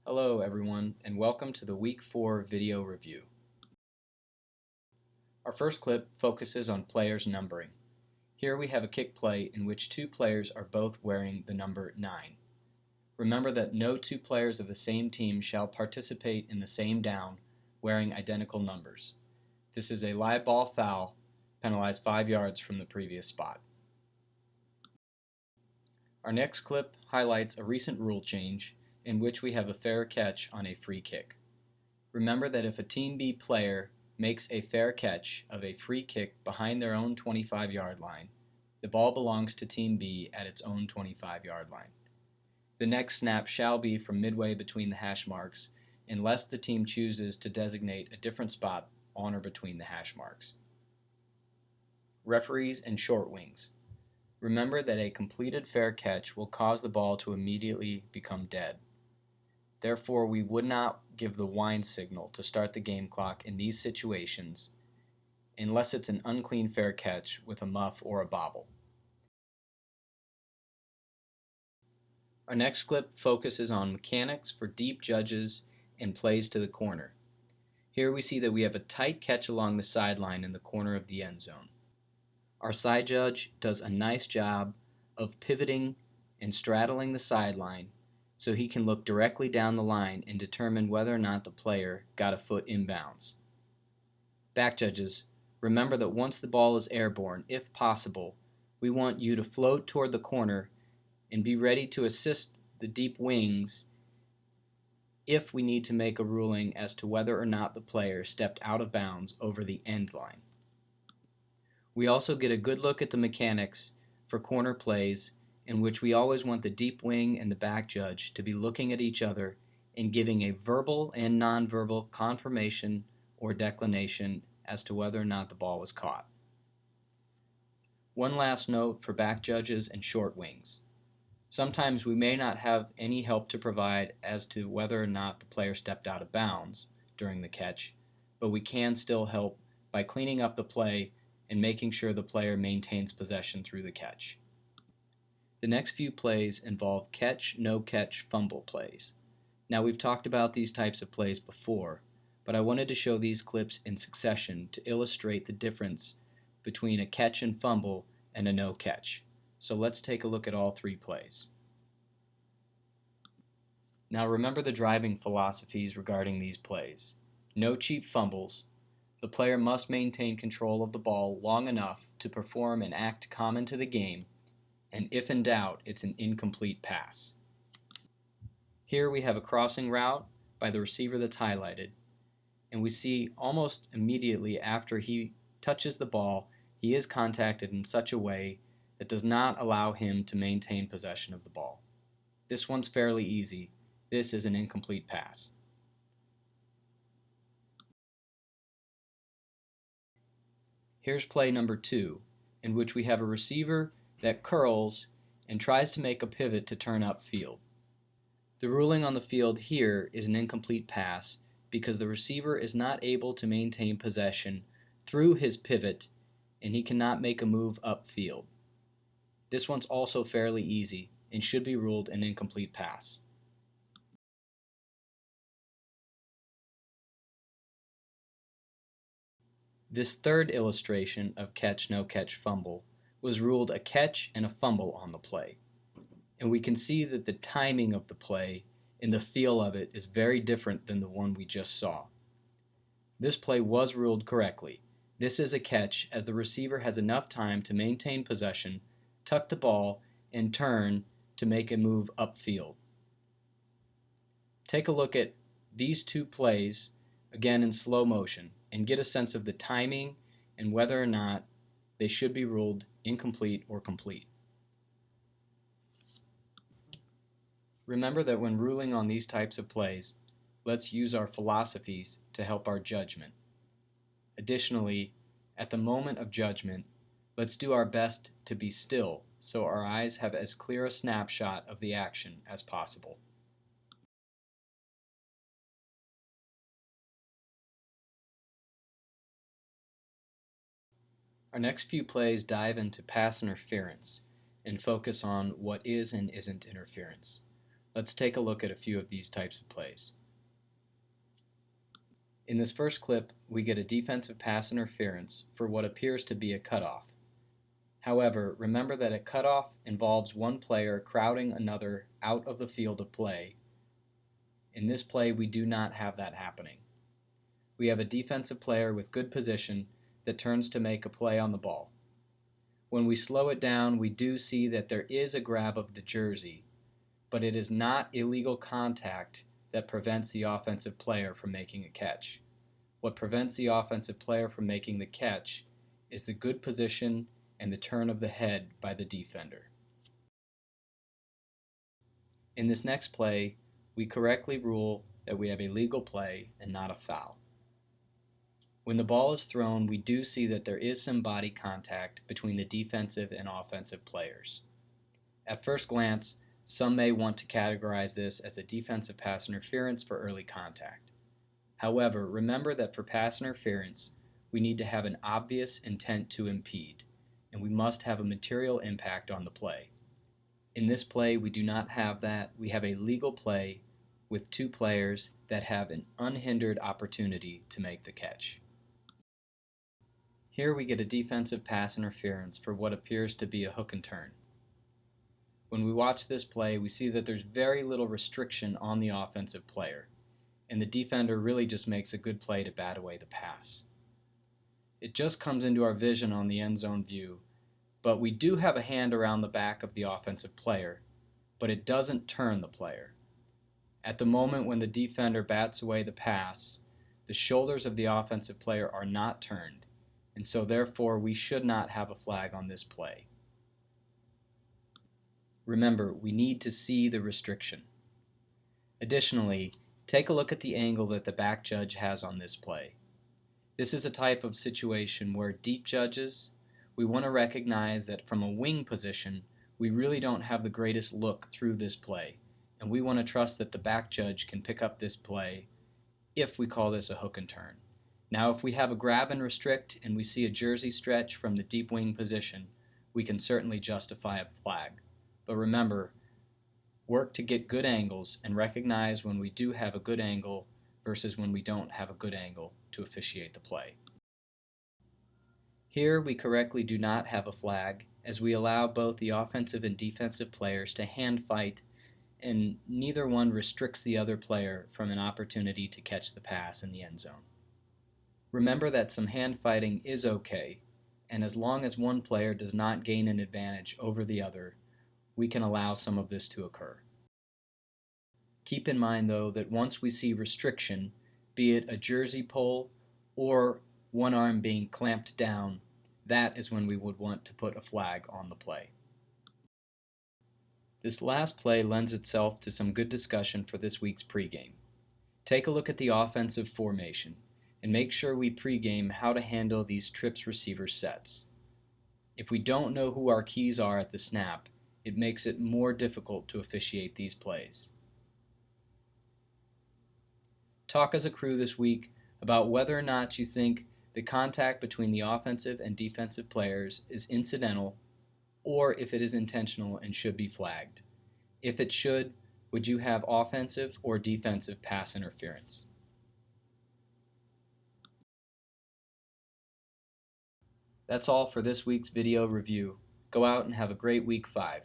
Hello everyone, and welcome to the Week 4 video review. Our first clip focuses on players' numbering. Here we have a kick play in which two players are both wearing the number 9. Remember that no two players of the same team shall participate in the same down wearing identical numbers. This is a live ball foul, penalized 5 yards from the previous spot. Our next clip highlights a recent rule change in which we have a fair catch on a free kick. Remember that if a Team B player makes a fair catch of a free kick behind their own 25-yard line, the ball belongs to Team B at its own 25-yard line. The next snap shall be from midway between the hash marks unless the team chooses to designate a different spot on or between the hash marks. Referees and short wings. Remember that a completed fair catch will cause the ball to immediately become dead. Therefore, we would not give the whine signal to start the game clock in these situations unless it's an unclean fair catch with a muff or a bobble. Our next clip focuses on mechanics for deep judges and plays to the corner. Here we see that we have a tight catch along the sideline in the corner of the end zone. Our side judge does a nice job of pivoting and straddling the sideline so he can look directly down the line and determine whether or not the player got a foot inbounds. Back judges, remember that once the ball is airborne, if possible, we want you to float toward the corner and be ready to assist the deep wings if we need to make a ruling as to whether or not the player stepped out of bounds over the end line. We also get a good look at the mechanics for corner plays in which we always want the deep wing and the back judge to be looking at each other and giving a verbal and nonverbal confirmation or declination as to whether or not the ball was caught. One last note for back judges and short wings. Sometimes we may not have any help to provide as to whether or not the player stepped out of bounds during the catch, but we can still help by cleaning up the play and making sure the player maintains possession through the catch. The next few plays involve catch, no catch, fumble plays. Now we've talked about these types of plays before, but I wanted to show these clips in succession to illustrate the difference between a catch and fumble and a no catch. So let's take a look at all three plays. Now remember the driving philosophies regarding these plays. No cheap fumbles. The player must maintain control of the ball long enough to perform an act common to the game, and if in doubt, it's an incomplete pass. Here we have a crossing route by the receiver that's highlighted, and we see almost immediately after he touches the ball, he is contacted in such a way that does not allow him to maintain possession of the ball. This one's fairly easy. This is an incomplete pass. Here's play number 2, in which we have a receiver that curls and tries to make a pivot to turn upfield. The ruling on the field here is an incomplete pass because the receiver is not able to maintain possession through his pivot and he cannot make a move upfield. This one's also fairly easy and should be ruled an incomplete pass. This third illustration of catch, no catch, fumble was ruled a catch and a fumble on the play. And we can see that the timing of the play and the feel of it is very different than the one we just saw. This play was ruled correctly. This is a catch as the receiver has enough time to maintain possession, tuck the ball, and turn to make a move upfield. Take a look at these two plays again in slow motion and get a sense of the timing and whether or not they should be ruled incomplete or complete. Remember that when ruling on these types of plays, let's use our philosophies to help our judgment. Additionally, at the moment of judgment, let's do our best to be still so our eyes have as clear a snapshot of the action as possible. Our next few plays dive into pass interference and focus on what is and isn't interference. Let's take a look at a few of these types of plays. In this first clip, we get a defensive pass interference for what appears to be a cutoff. However, remember that a cutoff involves one player crowding another out of the field of play. In this play, we do not have that happening. We have a defensive player with good position that turns to make a play on the ball. When we slow it down, we do see that there is a grab of the jersey, but it is not illegal contact that prevents the offensive player from making a catch. What prevents the offensive player from making the catch is the good position and the turn of the head by the defender. In this next play, we correctly rule that we have a legal play and not a foul. When the ball is thrown, we do see that there is some body contact between the defensive and offensive players. At first glance, some may want to categorize this as a defensive pass interference for early contact. However, remember that for pass interference, we need to have an obvious intent to impede, and we must have a material impact on the play. In this play, we do not have that. We have a legal play with two players that have an unhindered opportunity to make the catch. Here we get a defensive pass interference for what appears to be a hook and turn. When we watch this play, we see that there's very little restriction on the offensive player, and the defender really just makes a good play to bat away the pass. It just comes into our vision on the end zone view, but we do have a hand around the back of the offensive player, but it doesn't turn the player. At the moment when the defender bats away the pass, the shoulders of the offensive player are not turned, and so therefore we should not have a flag on this play. Remember, we need to see the restriction. Additionally, take a look at the angle that the back judge has on this play. This is a type of situation where deep judges, we want to recognize that from a wing position, we really don't have the greatest look through this play, and we want to trust that the back judge can pick up this play if we call this a hook and turn. Now, if we have a grab and restrict and we see a jersey stretch from the deep wing position, we can certainly justify a flag. But remember, work to get good angles and recognize when we do have a good angle versus when we don't have a good angle to officiate the play. Here we correctly do not have a flag, as we allow both the offensive and defensive players to hand fight, and neither one restricts the other player from an opportunity to catch the pass in the end zone. Remember that some hand fighting is okay, and as long as one player does not gain an advantage over the other, we can allow some of this to occur. Keep in mind, though, that once we see restriction, be it a jersey pull or one arm being clamped down, that is when we would want to put a flag on the play. This last play lends itself to some good discussion for this week's pregame. Take a look at the offensive formation and make sure we pregame how to handle these trips receiver sets. If we don't know who our keys are at the snap, it makes it more difficult to officiate these plays. Talk as a crew this week about whether or not you think the contact between the offensive and defensive players is incidental or if it is intentional and should be flagged. If it should, would you have offensive or defensive pass interference? That's all for this week's video review. Go out and have a great week 5.